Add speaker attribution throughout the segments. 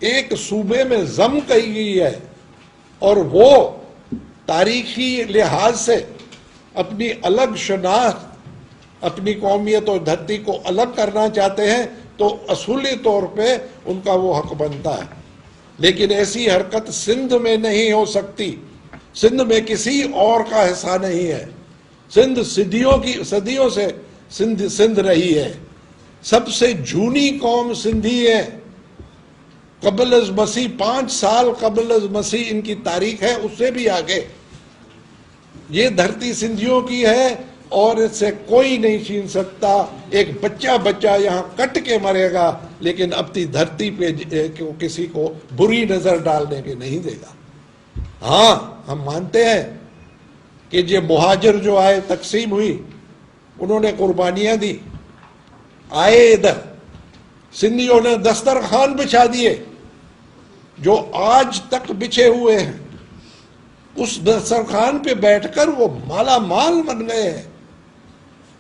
Speaker 1: ایک صوبے میں ضم کہی گئی ہے اور وہ تاریخی لحاظ سے اپنی الگ شناخت، اپنی قومیت اور دھرتی کو الگ کرنا چاہتے ہیں تو اصولی طور پہ ان کا وہ حق بنتا ہے، لیکن ایسی حرکت سندھ میں نہیں ہو سکتی۔ سندھ میں کسی اور کا حصہ نہیں ہے۔ سندھ صدیوں سے سندھ رہی ہے۔ سب سے جھونی قوم سندھی ہے۔ قبل از مسیح 5 سال قبل از مسیح ان کی تاریخ ہے، اس سے بھی آگے۔ یہ دھرتی سندھیوں کی ہے اور اس سے کوئی نہیں چھین سکتا۔ ایک بچہ یہاں کٹ کے مرے گا لیکن اپنی دھرتی پہ کسی کو بری نظر ڈالنے کے نہیں دے گا۔ ہاں، ہم مانتے ہیں کہ یہ مہاجر جو آئے، تقسیم ہوئی، انہوں نے قربانیاں دی، آئے ادھر، سندھیوں نے دسترخوان بچھا دیے جو آج تک بچھے ہوئے ہیں۔ اس دسترخوان پہ بیٹھ کر وہ مالا مال بن گئے ہیں،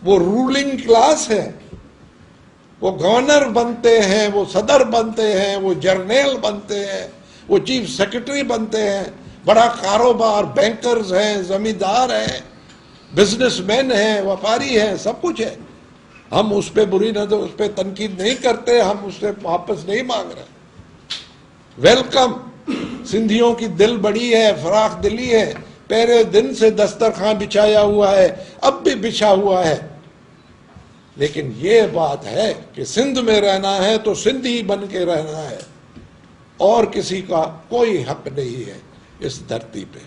Speaker 1: وہ رولنگ کلاس ہے، وہ گورنر بنتے ہیں، وہ صدر بنتے ہیں، وہ جرنیل بنتے ہیں، وہ چیف سیکرٹری بنتے ہیں، بڑا کاروبار، بینکرز ہیں، زمیندار ہیں، بزنس مین ہیں، وپاری ہیں، سب کچھ ہے۔ ہم اس پہ بری نظر، اس پہ تنقید نہیں کرتے، ہم اس سے واپس نہیں مانگ رہے۔ ویلکم، سندھیوں کی دل بڑی ہے، فراخ دلی ہے، پہلے دن سے دسترخوان بچھایا ہوا ہے، اب بھی بچھا ہوا ہے، لیکن یہ بات ہے کہ سندھ میں رہنا ہے تو سندھی بن کے رہنا ہے، اور کسی کا کوئی حق نہیں ہے اس دھرتی پہ۔